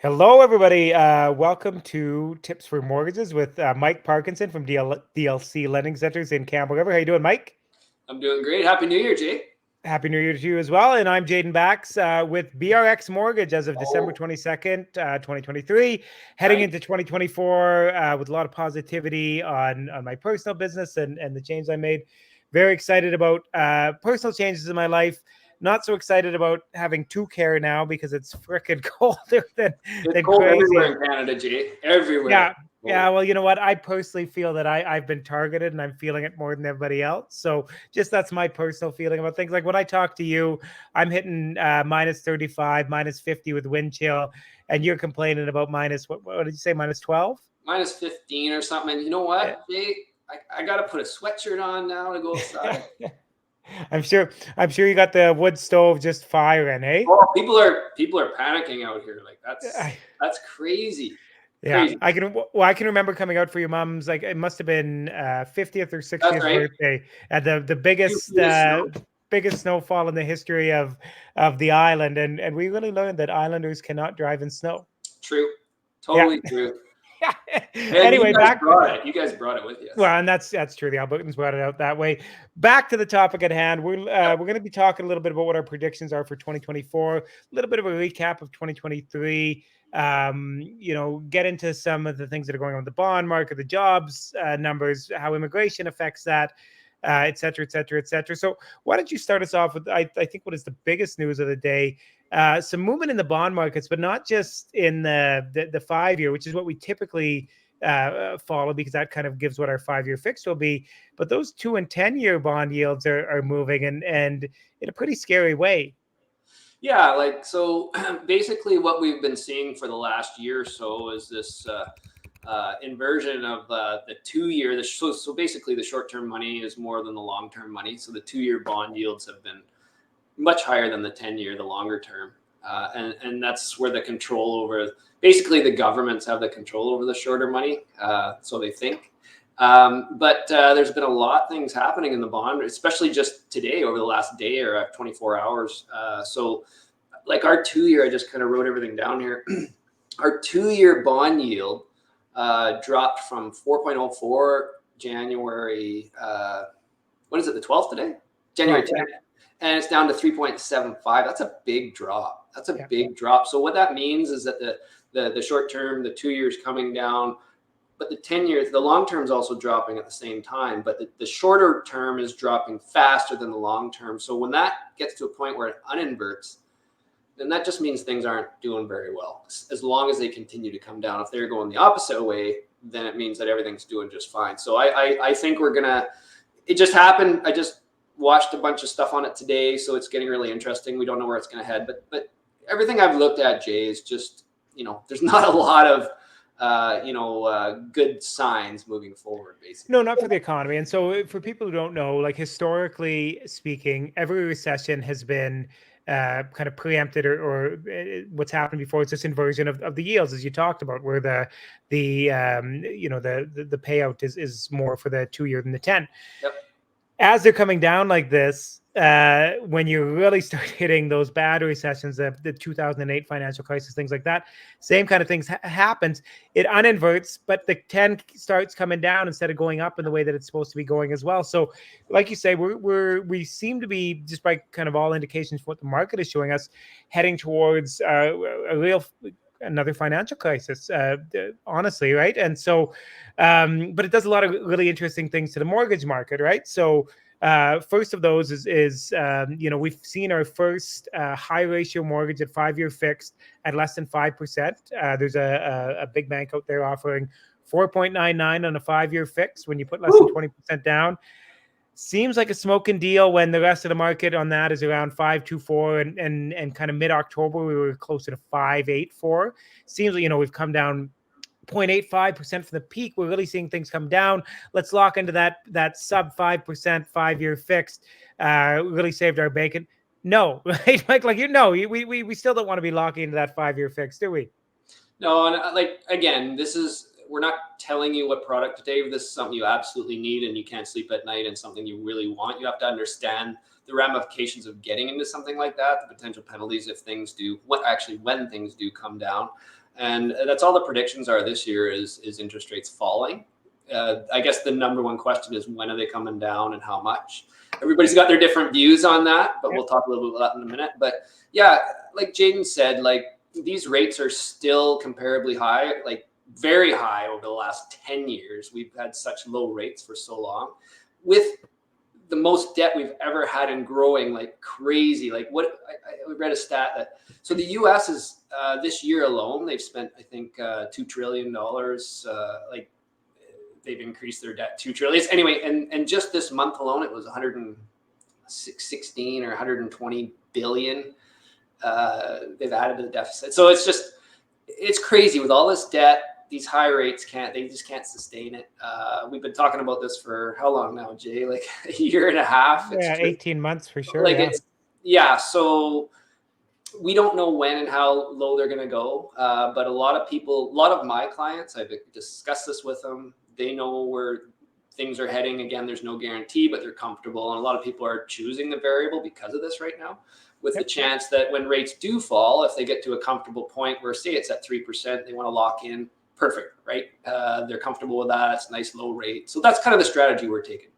Hello, everybody. Welcome to Tips for Mortgages with Mike Parkinson from DLC Lending Centers in Campbell River. How you doing, Mike? I'm doing great. Happy New Year, Jay. Happy New Year to you as well. And I'm Jaden Bax with BRX Mortgage as of December Oh, 22nd, 2023, heading right. into 2024 with a lot of positivity on my personal business and the change I made. Very excited about personal changes in my life. Not so excited about having two care now because it's freaking colder It's than cold crazy. everywhere in Canada, Jay. Everywhere. Yeah. Yeah, Oh, well, you know what? I personally feel that I've been targeted and I'm feeling it more than everybody else. So just that's my personal feeling about things. Like when I talk to you, I'm hitting minus 35, minus 50 with wind chill, and you're complaining about minus what did you say, minus 12? minus 15 or something. And you know what, Jay? I got to put a sweatshirt on now to go outside. I'm sure you got the wood stove just firing, eh? Oh, people are panicking out here. Like I, that's crazy. yeah, Crazy. I can remember coming out for your mom's, like it must have been 50th or That's 60th right. birthday at the Few biggest feet of snow. biggest snowfall in the history of the island, and we really learned that islanders cannot drive in snow. True. Yeah. Totally true. And Anyway, back. you guys brought it with you. Well, and that's true. The Albertans brought it out that way. Back to the topic at hand. We're going to be talking a little bit about what our predictions are for 2024. A little bit of a recap of 2023. Get into some of the things that are going on with the bond market, the jobs numbers, how immigration affects that, et cetera, et cetera, et cetera. So, why don't you start us off with I think what is the biggest news of the day? Some movement in the bond markets, but not just in the 5 year, which is what we typically follow because that kind of gives what our 5 year fix will be. But those 2 and 10 year bond yields are moving and in a pretty scary way. Yeah, like so basically what we've been seeing for the last year or so is this inversion of the 2 year. So basically, the short term money is more than the long term money. So the 2 year bond yields have been much higher than the 10 year, the longer term. And that's where the control over basically the governments have the control over the shorter money. So they think. But there's been a lot of things happening in the bond, especially just today over the last day or 24 hours. So like our 2 year, I just kind of wrote everything down here. Our 2 year bond yield dropped from 4.04 January. What is it? The 12th today? January 10th. Yeah. And it's down to 3.75. That's a big drop. That's a Yeah. big drop. So what that means is that the short term, the 2 years coming down, but the 10 years, the long term is also dropping at the same time. But the shorter term is dropping faster than the long term. So when that gets to a point where it uninverts, then that just means things aren't doing very well. As long as they continue to come down, if they're going the opposite way, then it means that everything's doing just fine. So I think we're gonna. It just happened. I just watched a bunch of stuff on it today, so it's getting really interesting. We don't know where it's gonna head, but everything I've looked at, Jay, is just there's not a lot of good signs moving forward, basically. No, not for the economy. And so, for people who don't know, like historically speaking, every recession has been kind of preempted, or what's happened before. It's this inversion of the yields, as you talked about, where the payout is more for the 2 year than the 10. Yep. As they're coming down like this, when you really start hitting those bad recessions, the 2008 financial crisis, things like that, same kind of things happens. It uninverts, but the 10 starts coming down instead of going up in the way that it's supposed to be going as well. So, like you say, we seem to be, just by kind of all indications for what the market is showing us, heading towards another financial crisis, honestly, right? And so, but it does a lot of really interesting things to the mortgage market, right? So, first of those is we've seen our first high ratio mortgage at 5 year fixed at less than 5%. There's a big bank out there offering 4.99 on a 5 year fix when you put less than 20% down. Seems like a smoking deal when the rest of the market on that is around 5.24, and kind of mid October we were closer to 5.84. Seems like we've come down 0.85% from the peak. We're really seeing things come down. Let's lock into that sub 5% 5 year fixed. Really saved our bacon. No, right? We still don't want to be locking into that 5 year fix, do we? No, and like again, we're not telling you what product to take. This is something you absolutely need, and you can't sleep at night, and something you really want. You have to understand the ramifications of getting into something like that, the potential penalties if things do when things do come down. And that's all the predictions are this year is interest rates falling. I guess the number one question is, when are they coming down and how much? Everybody's got their different views on that, but we'll talk a little bit about that in a minute. But yeah, like Jaden said, like these rates are still comparably high, like very high over the last 10 years. We've had such low rates for so long, with the most debt we've ever had and growing like crazy. Like what I read a stat that, so the US is this year alone, they've spent, I think, $2 trillion. Like they've increased their debt 2 trillion. Anyway, and just this month alone, it was 116 or 120 billion they've added to the deficit. So it's crazy with all this debt. These high rates they just can't sustain it. We've been talking about this for how long now, Jay? Like a year and a half. Yeah, 18 months for sure. Like so we don't know when and how low they're going to go. But a lot of my clients, I've discussed this with them. They know where things are heading. Again, there's no guarantee, but they're comfortable. And a lot of people are choosing the variable because of this right now, with the chance that when rates do fall, if they get to a comfortable point where, say, it's at 3%, they want to lock in. Perfect, right? They're comfortable with that. It's a nice low rate. So that's kind of the strategy we're taking.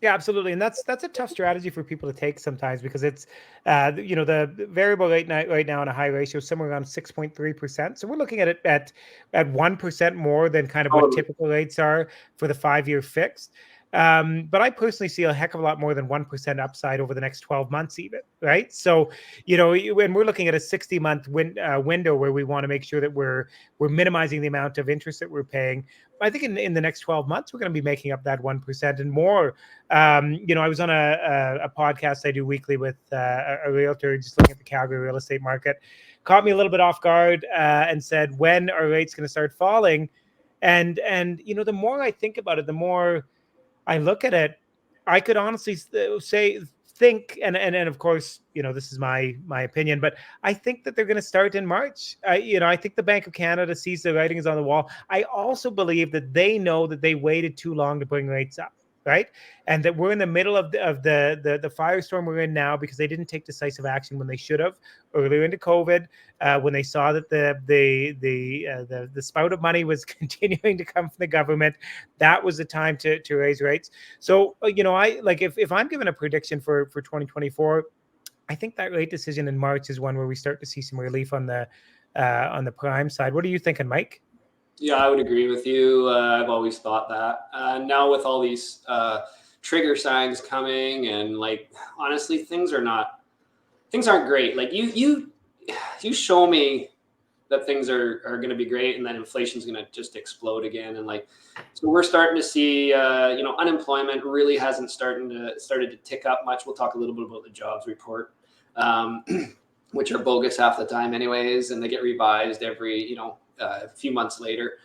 Yeah, absolutely. And that's a tough strategy for people to take sometimes, because it's, the variable rate right now in a high ratio is somewhere around 6.3%. So we're looking at it at 1% more than kind of what typical rates are for the 5-year fixed. But I personally see a heck of a lot more than 1% upside over the next 12 months even, right? So, when we're looking at a 60-month window where we want to make sure that we're minimizing the amount of interest that we're paying, I think in the next 12 months, we're going to be making up that 1% and more. I was on a podcast I do weekly with a realtor, just looking at the Calgary real estate market. Caught me a little bit off guard and said, when are rates going to start falling? And the more I think about it, the more I look at it, I could honestly think, and of course, this is my opinion, but I think that they're going to start in March. I think the Bank of Canada sees the writings on the wall. I also believe that they know that they waited too long to bring rates up, right? And that we're in the middle of the firestorm we're in now, because they didn't take decisive action when they should have earlier into COVID, when they saw that the spout of money was continuing to come from the government. That was the time to raise rates. So I like, if I'm given a prediction for 2024, I think that rate decision in March is one where we start to see some relief on the prime side. What are you thinking, Mike? Yeah, I would agree with you. I've always thought that. Now with all these trigger signs coming, and like honestly, things aren't great. Like you show me that things are going to be great, and then inflation's going to just explode again. And like, so we're starting to see, unemployment really hasn't started to tick up much. We'll talk a little bit about the jobs report, which are bogus half the time anyways, and they get revised every, a few months later.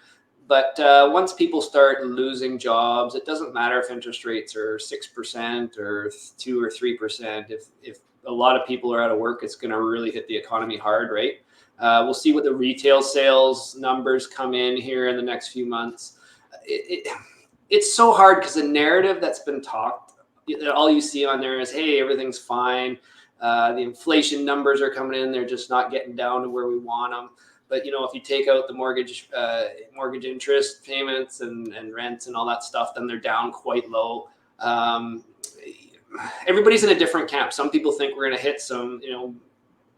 But once people start losing jobs, it doesn't matter if interest rates are 6% or 2 or 3%. If a lot of people are out of work, it's going to really hit the economy hard, right? We'll see what the retail sales numbers come in here in the next few months. It's so hard because the narrative that's been talked, all you see on there is, hey, everything's fine. The inflation numbers are coming in. They're just not getting down to where we want them. But, if you take out the mortgage interest payments and rents and all that stuff, then they're down quite low. Everybody's in a different camp. Some people think we're going to hit some,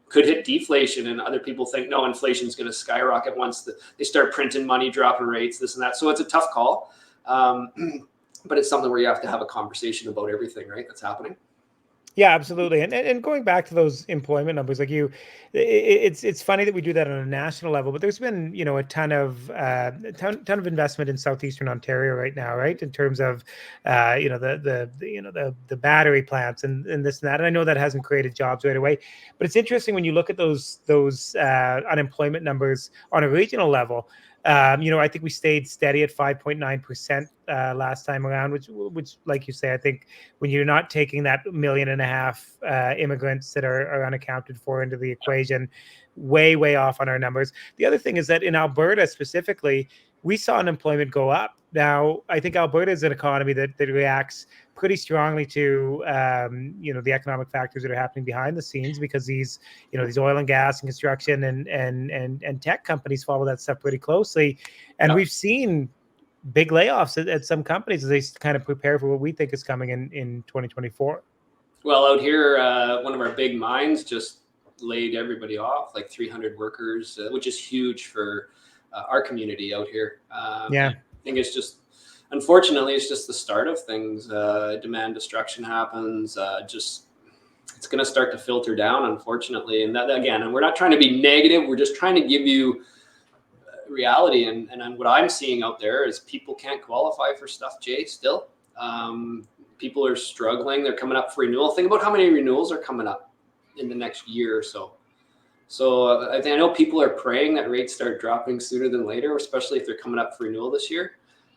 could hit deflation, and other people think, no, inflation is going to skyrocket once they start printing money, dropping rates, this and that. So it's a tough call. But it's something where you have to have a conversation about everything, right? That's happening. Yeah, absolutely. And going back to those employment numbers, like it's funny that we do that on a national level, but there's been, a ton of investment in southeastern Ontario right now, right? In terms of, the battery plants and this and that. And I know that hasn't created jobs right away, but it's interesting when you look at those unemployment numbers on a regional level. I think we stayed steady at 5.9% last time around, which, like you say, I think when you're not taking that 1.5 million immigrants that are unaccounted for into the equation, way off on our numbers. The other thing is that in Alberta specifically, we saw unemployment go up. Now, I think Alberta is an economy that reacts pretty strongly to the economic factors that are happening behind the scenes, because these oil and gas and construction and tech companies follow that stuff pretty closely, and we've seen big layoffs at some companies as they kind of prepare for what we think is coming in 2024. Well, out here, one of our big mines just laid everybody off, like 300 workers, which is huge for our community out here. Yeah. I think it's just, unfortunately, it's just the start of things. Demand destruction happens. It's going to start to filter down, unfortunately. And that, again, and we're not trying to be negative. We're just trying to give you reality. And what I'm seeing out there is people can't qualify for stuff, Jay, still. People are struggling. They're coming up for renewal. Think about how many renewals are coming up in the next year or so. So I know people are praying that rates start dropping sooner than later, especially if they're coming up for renewal this year.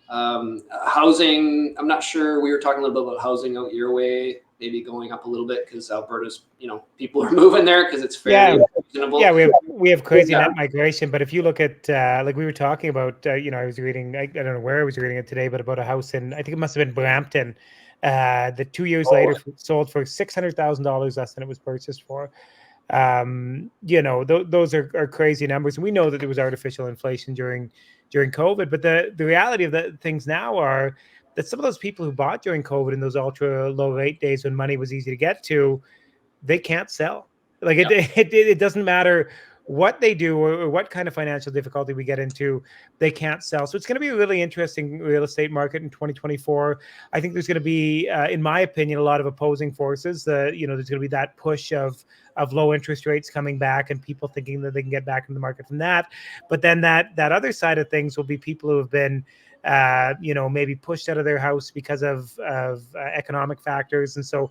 Housing, I'm not sure. We were talking a little bit about housing out your way, maybe going up a little bit because Alberta's, people are moving there because it's fairly reasonable. Yeah, we have crazy net migration. But if you look at, like we were talking about, I was reading, I don't know where I was reading it today, but about a house in, I think it must have been Brampton, that 2 years later sold for $600,000 less than it was purchased for. Those are crazy numbers. And we know that there was artificial inflation during COVID, but the reality of the things now are that some of those people who bought during COVID in those ultra low rate days when money was easy to get to, they can't sell. Like it doesn't matter what they do or what kind of financial difficulty we get into, they can't sell. So it's going to be a really interesting real estate market in 2024. I think there's going to be, in my opinion, a lot of opposing forces. There's going to be that push of low interest rates coming back and people thinking that they can get back in the market from that. But then that other side of things will be people who have been maybe pushed out of their house because of economic factors. And so,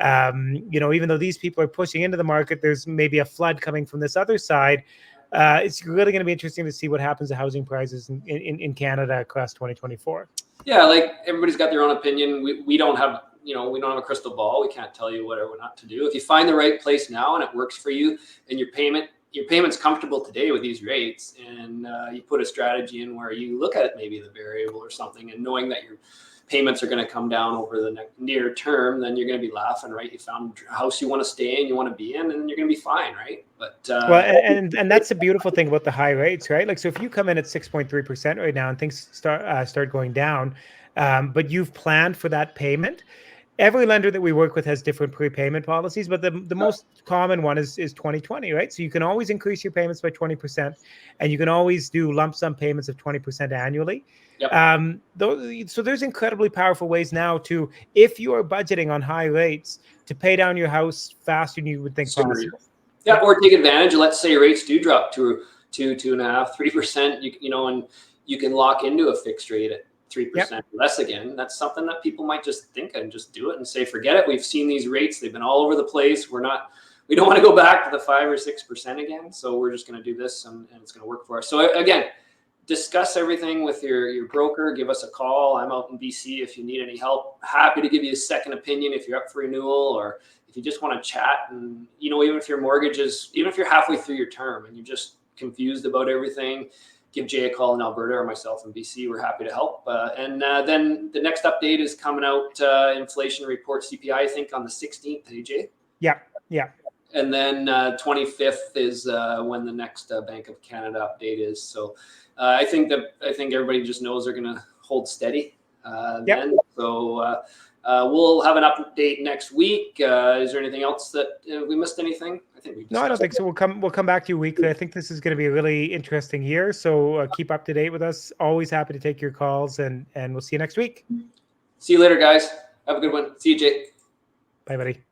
even though these people are pushing into the market, there's maybe a flood coming from this other side. It's really going to be interesting to see what happens to housing prices in Canada across 2024. Yeah, like everybody's got their own opinion. We don't have, we don't have a crystal ball. We can't tell you what or what not to do. If you find the right place now and it works for you and your payment's comfortable today with these rates, and you put a strategy in where you look at it, maybe the variable or something, and knowing that your payments are going to come down over the near term, then you're going to be laughing, right? You found a house you want to stay in, you want to be in, and you're going to be fine, right? But and that's the beautiful thing about the high rates, right? Like, so if you come in at 6.3% right now and things start going down, but you've planned for that payment. Every lender that we work with has different prepayment policies, but the most common one is 2020, right? So you can always increase your payments by 20%, and you can always do lump sum payments of 20% annually. Yep. So there's incredibly powerful ways now to, if you are budgeting on high rates, to pay down your house faster than you would think possible. Yeah, or take advantage. Let's say rates do drop to 2.5%, 3%, and you can lock into a fixed rate at 3% less again. That's something that people might just think and just do it and say, forget it. We've seen these rates. They've been all over the place. We don't want to go back to the 5 or 6% again. So we're just going to do this and it's going to work for us. So again, discuss everything with your broker. Give us a call. I'm out in BC if you need any help. Happy to give you a second opinion if you're up for renewal, or if you just want to chat. And, even if your mortgage even if you're halfway through your term and you're just confused about everything, give Jay a call in Alberta or myself in BC. We're happy to help. And then the next update is coming out, inflation report, CPI, I think on the 16th, hey, Jay? Yeah. And then 25th is when the next Bank of Canada update is. So I think everybody just knows they're going to hold steady then. So we'll have an update next week. Is there anything else that we missed? Anything? I think we. No, I don't think so. We'll come back to you weekly. I think this is going to be a really interesting year. So keep up to date with us. Always happy to take your calls, and we'll see you next week. See you later, guys. Have a good one. See you, Jay. Bye, buddy.